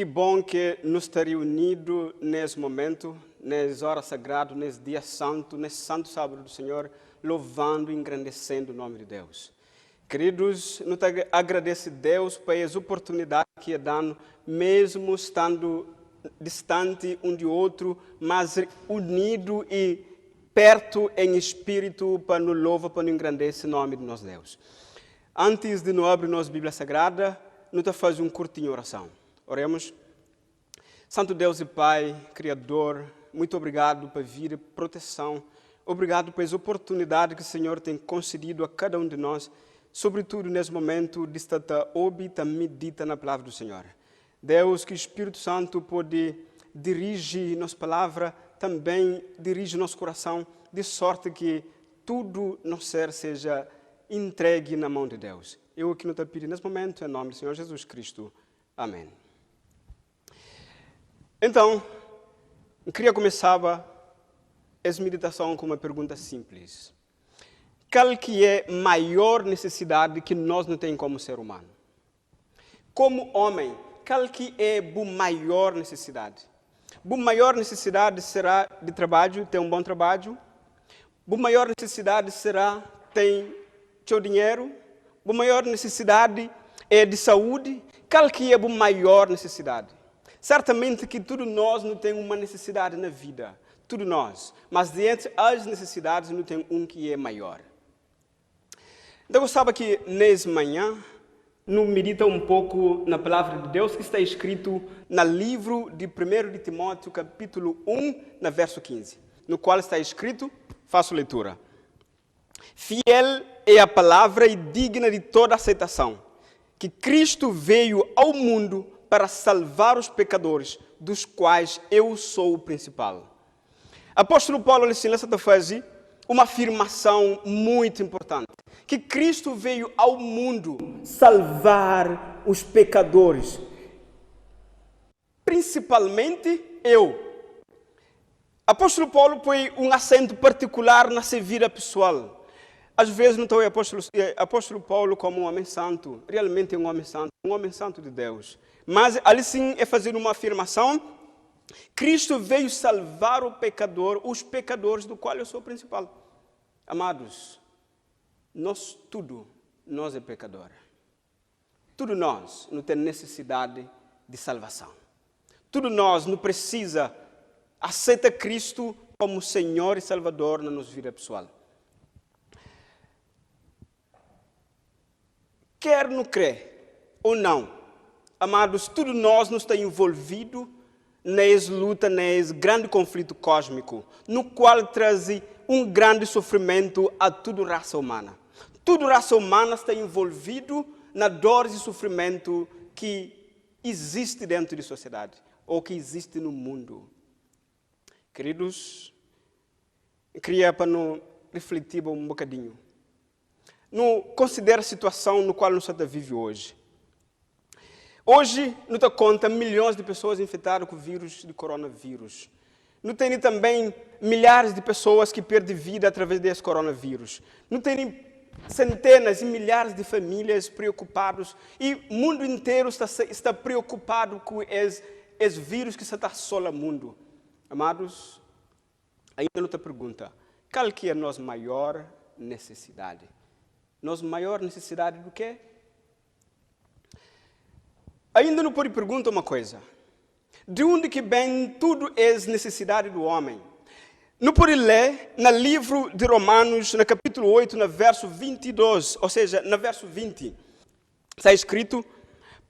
Que bom que nos está reunido nesse momento, nessa hora sagrada, nesse dia santo, nesse santo sábado do Senhor, louvando e engrandecendo o nome de Deus. Queridos, nos agradece a Deus por essa oportunidade que é dando, mesmo estando distante um do outro, mas unido e perto em espírito para nos louvar, para nos engrandecer o nome de nosso Deus. Antes de nós abrir nossa Bíblia Sagrada, nós vamos fazer uma curtinha oração. Oremos. Santo Deus e Pai, Criador, muito obrigado pela vida e proteção. Obrigado pela oportunidade que o Senhor tem concedido a cada um de nós, sobretudo nesse momento de estar obita, medita na palavra do Senhor. Deus, que o Espírito Santo pode dirigir nossa palavra, também dirige nosso coração, de sorte que tudo no ser seja entregue na mão de Deus. Eu aqui não te peço nesse momento, em nome do Senhor Jesus Cristo. Amém. Então, eu queria começar essa meditação com uma pergunta simples. Qual que é a maior necessidade que nós não temos como ser humano? Como homem, qual que é a maior necessidade? A maior necessidade será de trabalho, ter um bom trabalho. A maior necessidade será ter seu dinheiro. A maior necessidade é de saúde. Qual que é a maior necessidade? Certamente que todos nós não temos uma necessidade na vida, todos nós, mas dentre as necessidades não tem um que é maior. Então eu gostava que nessa manhã, nos medita um pouco na palavra de Deus que está escrito no livro de 1 de Timóteo, capítulo 1, no verso 15, no qual está escrito, faço leitura. Fiel é a palavra e digna de toda aceitação, que Cristo veio ao mundo para salvar os pecadores, dos quais eu sou o principal. Apóstolo Paulo nessa fase uma afirmação muito importante, que Cristo veio ao mundo salvar os pecadores, principalmente eu. Apóstolo Paulo põe um acento particular na sua vida pessoal. Às vezes não estou apóstolo Paulo como um homem santo, realmente é um homem santo de Deus. Mas ali sim é fazer uma afirmação, Cristo veio salvar o pecador, os pecadores do qual eu sou o principal. Amados, nós é pecador. Tudo nós não tem necessidade de salvação. Tudo nós não precisa aceitar Cristo como Senhor e Salvador na nossa vida pessoal. Quer não crer ou não, amados, todos nós nos estamos envolvidos nessa luta, nesse grande conflito cósmico, no qual traz um grande sofrimento a toda a raça humana. Toda a raça humana está envolvida na dor e sofrimento que existe dentro da sociedade, ou que existe no mundo. Queridos, eu queria para nos refletir um bocadinho. Não considera a situação no qual nós vivemos hoje. Hoje, não te conta milhões de pessoas infectadas com o vírus de coronavírus. Não tem também milhares de pessoas que perdem vida através desse coronavírus. Não tem centenas e milhares de famílias preocupadas. E o mundo inteiro está preocupado com esse vírus que está assolando o mundo. Amados, ainda não te pergunta, qual que é a nossa maior necessidade? Nossa maior necessidade do quê? Ainda não pode perguntar uma coisa. De onde que vem tudo essa necessidade do homem? Não pode ler no livro de Romanos, no capítulo 8, no verso 22, ou seja, no verso 20. Está escrito,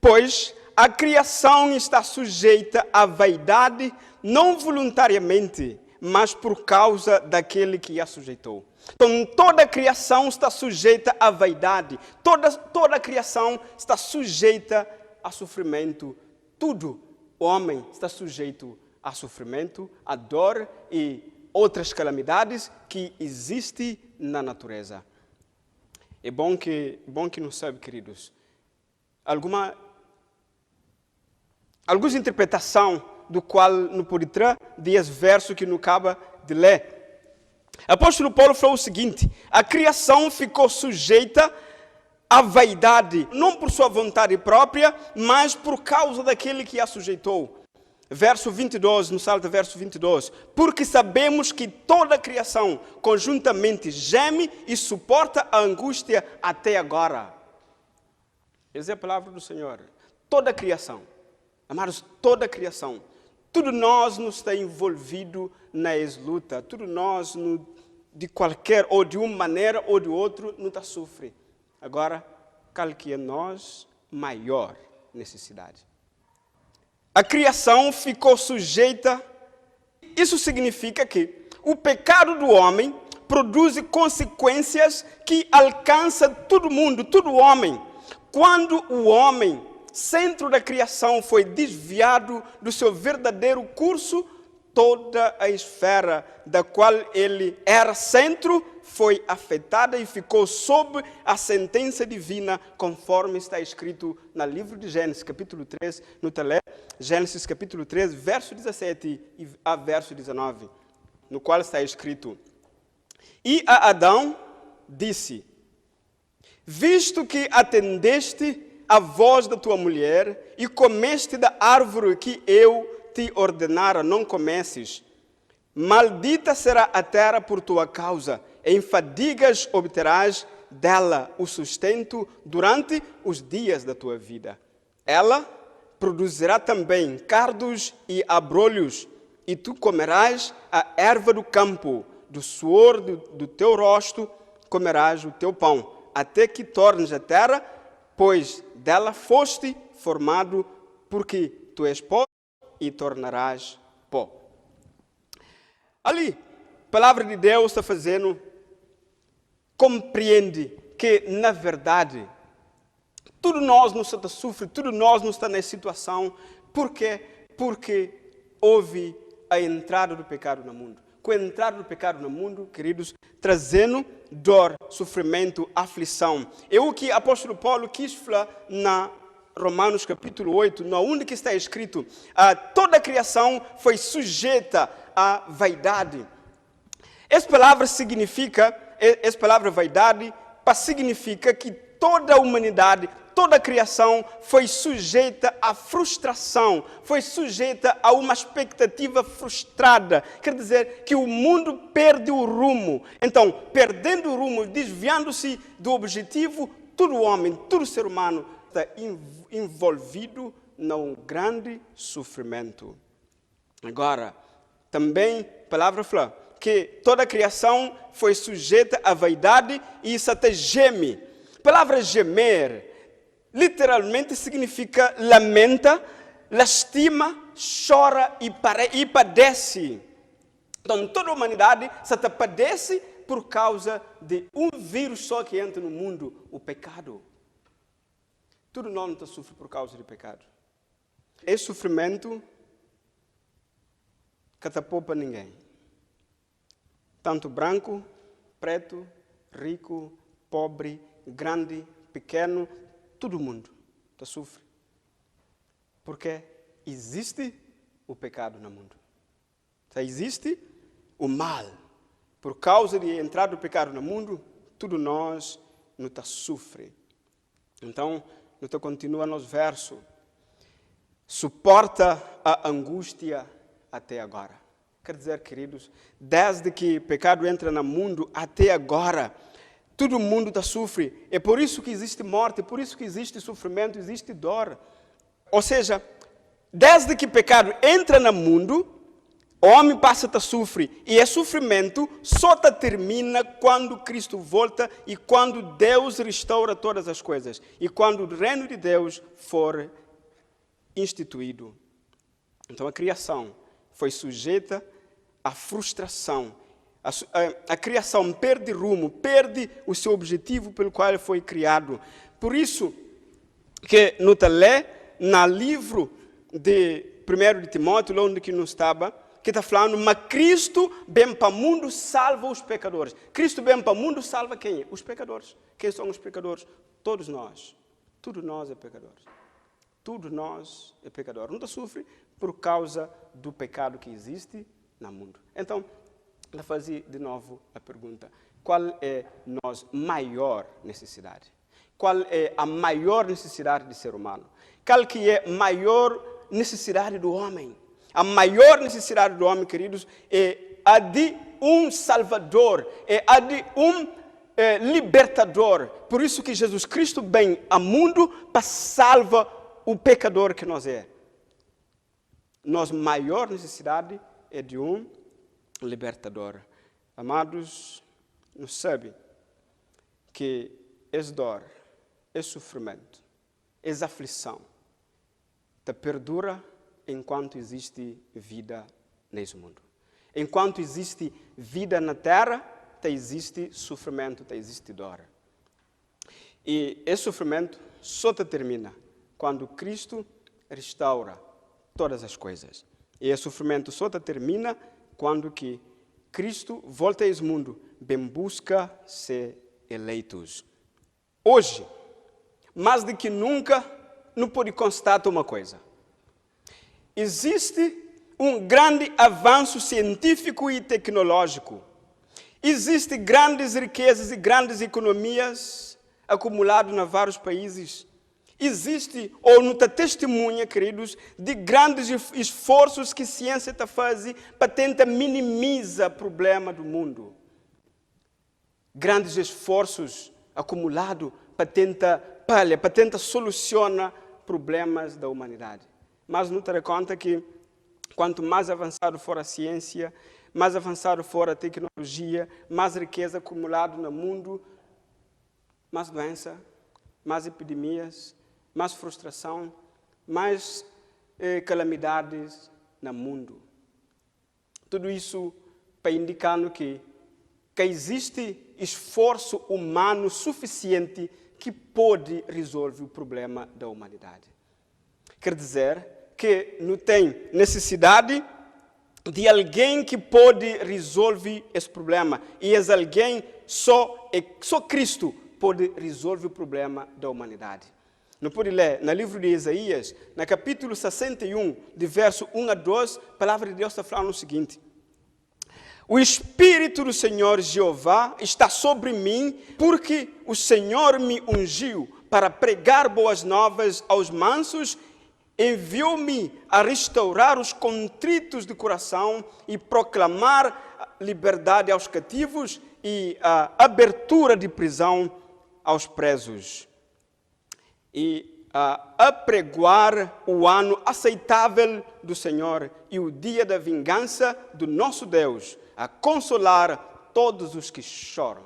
pois a criação está sujeita à vaidade, não voluntariamente, mas por causa daquele que a sujeitou. Então, toda a criação está sujeita à vaidade. Toda a criação está sujeita a sofrimento. Tudo, o homem está sujeito a sofrimento, a dor e outras calamidades que existem na natureza. É bom que não sabe, queridos. Algumas interpretações do qual não pode trazer desse verso que não acaba de ler. Apóstolo Paulo falou o seguinte, a criação ficou sujeita a vaidade, não por sua vontade própria, mas por causa daquele que a sujeitou. Verso 22, no salto verso 22. Porque sabemos que toda a criação conjuntamente geme e suporta a angústia até agora. Essa é a palavra do Senhor. Toda a criação. Amados, toda a criação. Tudo nós nos está envolvido na luta. Tudo nós, de qualquer, ou de uma maneira ou de outra, não está sofrendo. Agora, qual que é nós maior necessidade? A criação ficou sujeita. Isso significa que o pecado do homem produz consequências que alcançam todo mundo, todo homem. Quando o homem, centro da criação, foi desviado do seu verdadeiro curso, toda a esfera da qual ele era centro foi afetada e ficou sob a sentença divina, conforme está escrito no livro de Gênesis, capítulo 3, no telé, Gênesis, capítulo 3, verso 17 a verso 19, no qual está escrito: E a Adão disse: Visto que atendeste a voz da tua mulher e comeste da árvore que eu te ordenara não comesses, maldita será a terra por tua causa, em fadigas obterás dela o sustento durante os dias da tua vida. Ela produzirá também cardos e abrolhos, e tu comerás a erva do campo, do suor do teu rosto comerás o teu pão, até que tornes a terra, pois dela foste formado, porque tu és pó e tornarás pó. Ali, a palavra de Deus está fazendo, compreende que, na verdade, tudo nós nos está sofrendo, tudo nós nos está nessa situação. Por quê? Porque houve a entrada do pecado no mundo. Com a entrada do pecado no mundo, queridos, trazendo dor, sofrimento, aflição. É o que o apóstolo Paulo quis falar na Romanos capítulo 8, onde que está escrito: toda a criação foi sujeita à vaidade. Essa palavra vaidade, significa que toda a humanidade, toda a criação foi sujeita à frustração, foi sujeita a uma expectativa frustrada. Quer dizer que o mundo perde o rumo. Então, perdendo o rumo, desviando-se do objetivo, todo homem, todo ser humano está envolvido num grande sofrimento. Agora, também a palavra fala que toda a criação foi sujeita à vaidade e isso até geme. A palavra gemer literalmente significa lamenta, lastima, chora e padece. Então, toda a humanidade se padece por causa de um vírus só que entra no mundo, o pecado. Tudo nós não sofre por causa do pecado. Esse sofrimento catapulta ninguém. Tanto branco, preto, rico, pobre, grande, pequeno, todo mundo sofre. Porque existe o pecado no mundo. Existe o mal. Por causa de entrar do pecado no mundo, tudo nós não sofre. Então, não continua nos versos. Suporta a angústia até agora. Quer dizer, queridos, desde que o pecado entra no mundo até agora, todo mundo sofre. É por isso que existe morte, é por isso que existe sofrimento, existe dor. Ou seja, desde que o pecado entra no mundo, o homem passa a sofrer. E esse sofrimento só termina quando Cristo volta e quando Deus restaura todas as coisas. E quando o reino de Deus for instituído. Então a criação foi sujeita à frustração. A criação perde rumo, perde o seu objetivo pelo qual foi criado. Por isso que no livro de 1 de Timóteo, onde que não estava, que está falando, mas Cristo vem para o mundo salva os pecadores. Cristo vem para o mundo salva quem? Os pecadores. Quem são os pecadores? Todos nós. Todos nós é pecadores. Todos nós é pecador. Não sofre por causa do pecado que existe no mundo. Então, vou fazer de novo a pergunta: qual é a nossa maior necessidade? qual é a maior necessidade do ser humano. Qual que é a maior necessidade do homem? A maior necessidade do homem, queridos, é a de um Salvador, é a de um libertador. Por isso que Jesus Cristo vem ao mundo para salvar o pecador que nós é. Nossa maior necessidade é de um libertador. Amados, nós sabemos que é dor, é sofrimento, é aflição, te perdura enquanto existe vida nesse mundo. Enquanto existe vida na terra, existe sofrimento, existe dor. E esse sofrimento só termina quando Cristo restaura todas as coisas. E esse sofrimento só termina quando que Cristo volta a esse mundo, bem busca ser eleitos. Hoje, mais do que nunca, não pode constatar uma coisa. Existe um grande avanço científico e tecnológico. Existem grandes riquezas e grandes economias acumuladas em vários países. Existe, ou não está testemunha, queridos, de grandes esforços que a ciência está fazendo para tentar minimizar o problema do mundo. Grandes esforços acumulados para tentar solucionar problemas da humanidade. Mas não te dá conta que quanto mais avançado for a ciência, mais avançado for a tecnologia, mais riqueza acumulada no mundo, mais doença, mais epidemias, mais frustração, mais calamidades no mundo. Tudo isso para indicar que existe esforço humano suficiente que pode resolver o problema da humanidade. Quer dizer que não tem necessidade de alguém que pode resolver esse problema. E esse alguém só Cristo pode resolver o problema da humanidade. Não pode ler no livro de Isaías, no capítulo 61, de verso 1 a 2, a palavra de Deus está falando o seguinte: o Espírito do Senhor Jeová está sobre mim, porque o Senhor me ungiu para pregar boas novas aos mansos, enviou-me a restaurar os contritos de coração e proclamar liberdade aos cativos e a abertura de prisão aos presos. E a apregoar o ano aceitável do Senhor e o dia da vingança do nosso Deus, a consolar todos os que choram.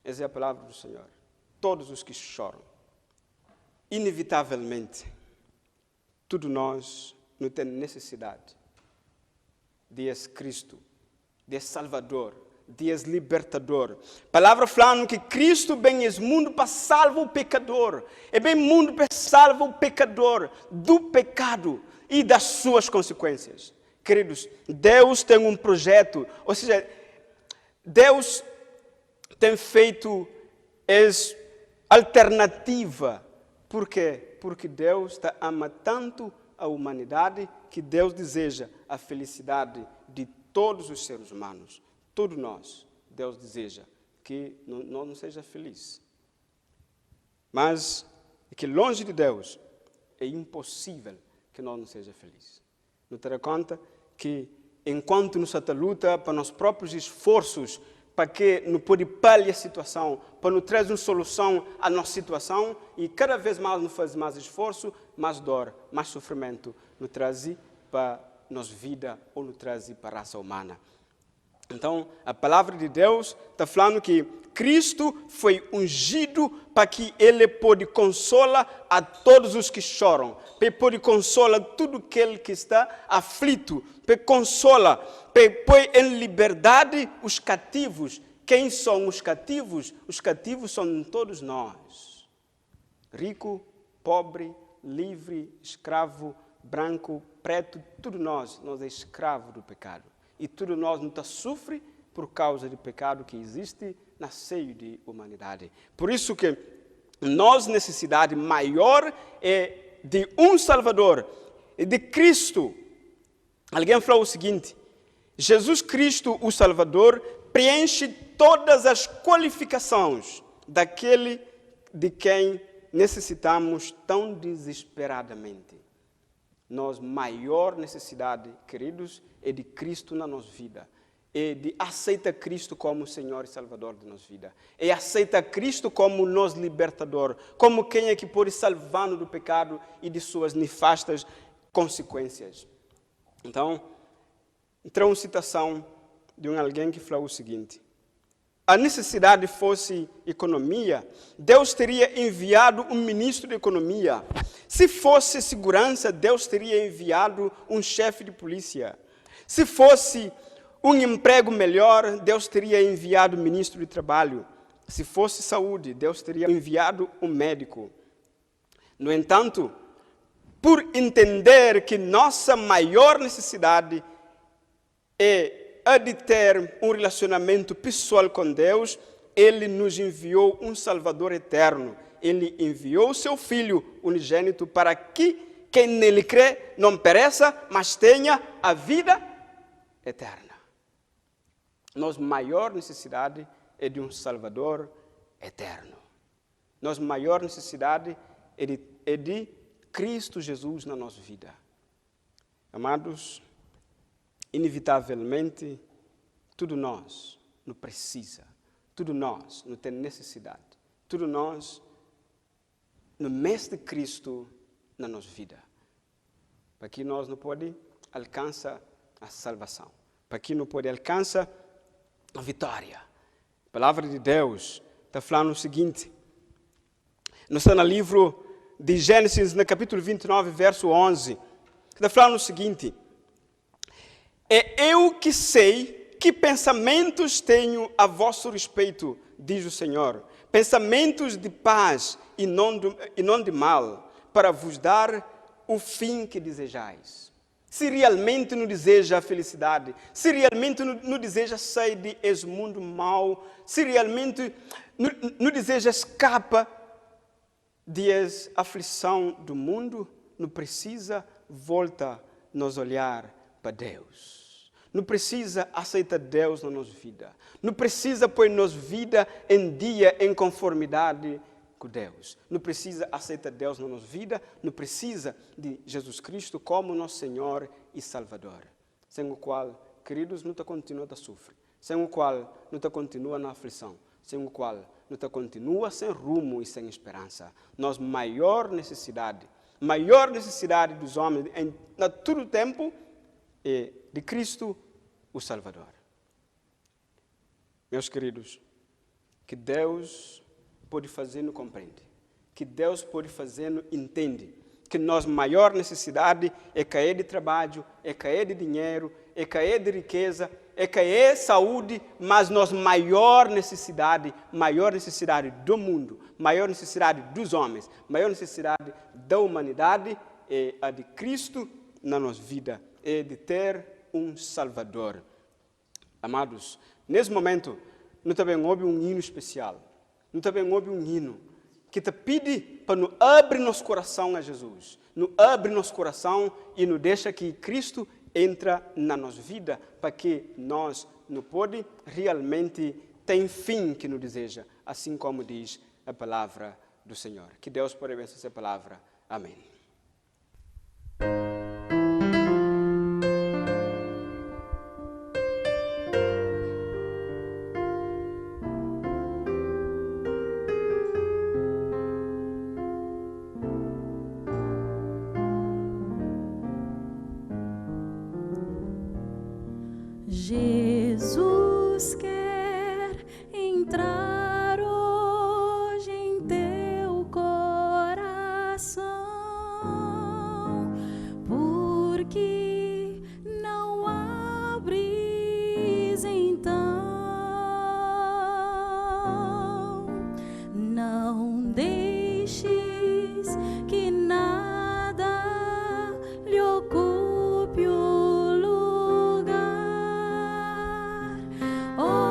Essa é a palavra do Senhor. Todos os que choram. Inevitavelmente, todos nós não temos necessidade de esse Cristo, de esse Salvador, de esse Libertador. A palavra falando que Cristo vem esse mundo para salvar o pecador. É bem mundo para salvar o pecador do pecado e das suas consequências. Queridos, Deus tem um projeto, ou seja, Deus tem feito essa alternativa. Por quê? Porque Deus ama tanto a humanidade que Deus deseja a felicidade de todos os seres humanos. Todos nós, Deus deseja que não seja feliz. Mas que longe de Deus é impossível que nós não seja feliz. Não terá conta que enquanto nos luta para nossos próprios esforços, para que não pode paliar a situação, para nos trazer uma solução à nossa situação, e cada vez mais nos faz mais esforço, mais dor, mais sofrimento, nos traz para a nossa vida ou nos traz para a raça humana. Então, a palavra de Deus está falando que Cristo foi ungido para que Ele pode consolar a todos os que choram, para pode consolar todo aquele que está aflito, para consolar, para pôr em liberdade os cativos. Quem são os cativos? Os cativos são todos nós. Rico, pobre, livre, escravo, branco, preto, tudo nós é escravo do pecado. E tudo nós não sofre por causa do pecado que existe na seio de humanidade. Por isso que nossa necessidade maior é de um Salvador, é de Cristo. Alguém falou o seguinte: Jesus Cristo, o Salvador, preenche todas as qualificações daquele de quem necessitamos tão desesperadamente. Nossa maior necessidade, queridos, é de Cristo na nossa vida. É de aceitar Cristo como Senhor e Salvador de nossa vida. É aceitar Cristo como nosso libertador, como quem é que pode salvar-nos do pecado e de suas nefastas consequências. Então, entrou uma citação de alguém que falou o seguinte: a necessidade fosse economia, Deus teria enviado um ministro de economia. Se fosse segurança, Deus teria enviado um chefe de polícia. Se fosse um emprego melhor, Deus teria enviado um ministro de trabalho. Se fosse saúde, Deus teria enviado um médico. No entanto, por entender que nossa maior necessidade é a de ter um relacionamento pessoal com Deus, Ele nos enviou um Salvador eterno. Ele enviou o seu Filho unigênito para que quem nele crê não pereça, mas tenha a vida eterna. Nossa maior necessidade é de um Salvador eterno. Nossa maior necessidade é de Cristo Jesus na nossa vida. Amados, inevitavelmente, tudo nós não precisa, tudo nós não tem necessidade, tudo nós no mês de Cristo na nossa vida. Para que nós não podemos alcançar a salvação, para que não podemos alcançar a vitória. A palavra de Deus está falando o seguinte, está no livro de Gênesis, no capítulo 29, verso 11, está falando o seguinte: é eu que sei que pensamentos tenho a vosso respeito, diz o Senhor, pensamentos de paz e não de mal, para vos dar o fim que desejais. Se realmente não deseja a felicidade, se realmente não deseja sair desse mundo mau, se realmente não deseja escapar dessa aflição do mundo, não precisa voltar nos olhar para Deus. Não precisa aceitar Deus na nossa vida. Não precisa pôr nossa vida em dia em conformidade com Deus. Não precisa aceitar Deus na nossa vida. Não precisa de Jesus Cristo como nosso Senhor e Salvador. Sem o qual, queridos, não continua a sofrer. Sem o qual, não continua na aflição. Sem o qual, não continua sem rumo e sem esperança. Nossa maior necessidade dos homens em todo o tempo é de Cristo, o Salvador. Meus queridos, que Deus pode fazer-nos compreender, que Deus pode fazer-nos entender, que nossa maior necessidade é cair de trabalho, é cair de dinheiro, é cair de riqueza, é cair de saúde, mas nossa maior necessidade do mundo, maior necessidade dos homens, maior necessidade da humanidade é a de Cristo na nossa vida, é de ter um Salvador. Amados, nesse momento, nós também ouvimos um hino especial. Nós também ouvimos um hino que te pede para nos abrir nosso coração a Jesus. Nos abre nosso coração e nos deixa que Cristo entra na nossa vida para que nós não podemos realmente ter fim que nos deseja, assim como diz a palavra do Senhor. Que Deus possa abençoar essa palavra. Amém. Jesus quer entrar hoje em teu coração, porque não abres então, não deixes que nada lhe ocupe o lugar. Oh,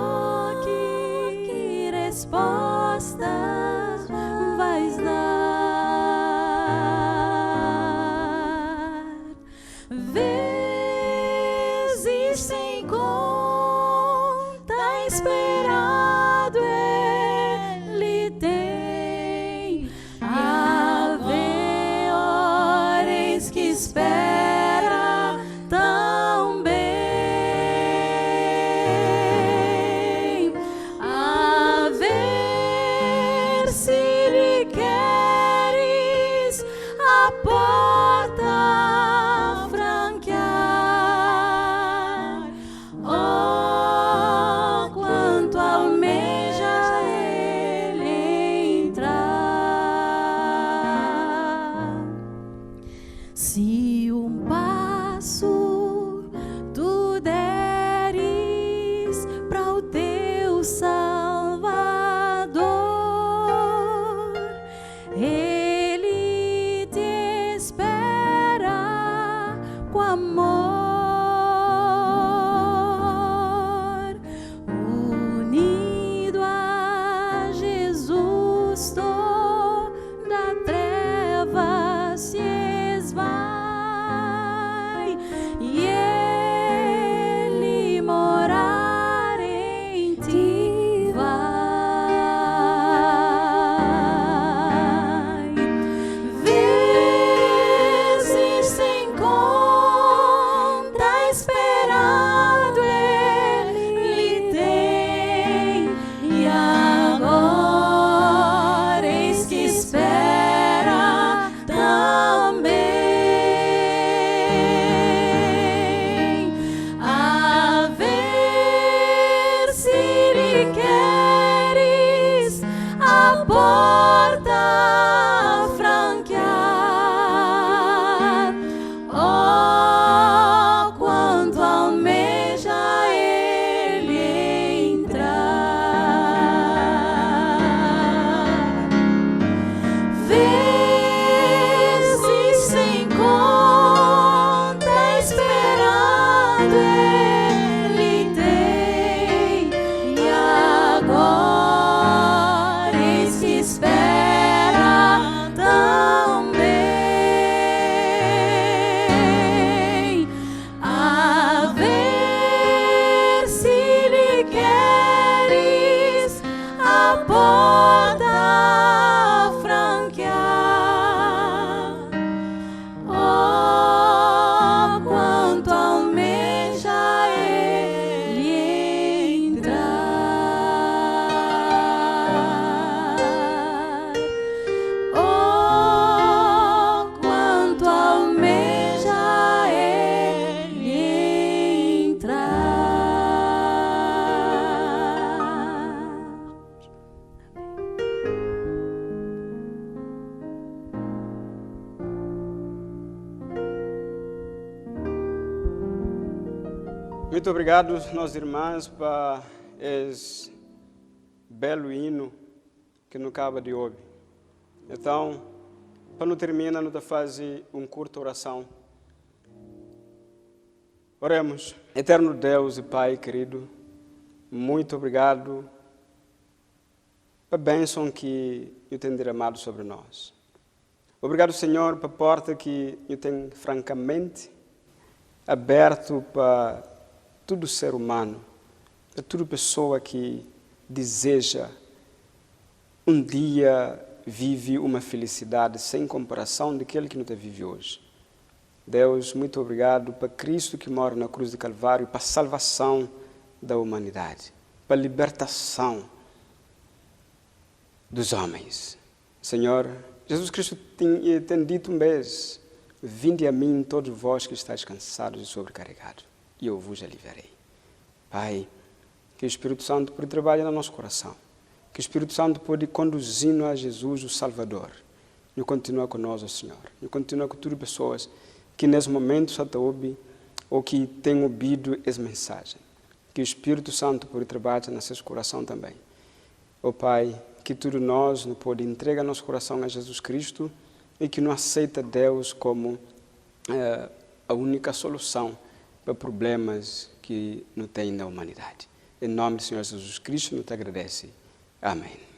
espera também, a ver se lhe queres a porta franquear. Oh, quanto almeja ele entrar. Oh, quanto almeja ele entrar. Muito obrigado, nós irmãs, para esse belo hino que nos acaba de ouvir. Então, para não terminar, nós fazer uma curta oração. Oremos. Eterno Deus e Pai querido, muito obrigado pela bênção que eu tenho derramado sobre nós. Obrigado, Senhor, pela porta que eu tenho francamente aberto para todo ser humano, para toda pessoa que deseja um dia vive uma felicidade sem comparação daquele que não te vive hoje. Deus, muito obrigado para Cristo que mora na cruz de Calvário, para a salvação da humanidade, para a libertação dos homens. Senhor, Jesus Cristo tem dito um vez: vinde a mim todos vós que estáis cansados e sobrecarregados, e eu vos aliviarei. Pai, que o Espírito Santo pode trabalhar no nosso coração, que o Espírito Santo pode conduzir-nos a Jesus, o Salvador, e continua conosco, Senhor, e continua com todas as pessoas que nesse momento já estão ouvindo ou que têm ouvido essa mensagem. Que o Espírito Santo pode trabalhar no nosso coração também. Ó Pai, que tudo nós nos pode entregar nosso coração a Jesus Cristo e que não aceita Deus como a única solução para problemas que não tem na humanidade. Em nome do Senhor Jesus Cristo, nos agradece. Amém.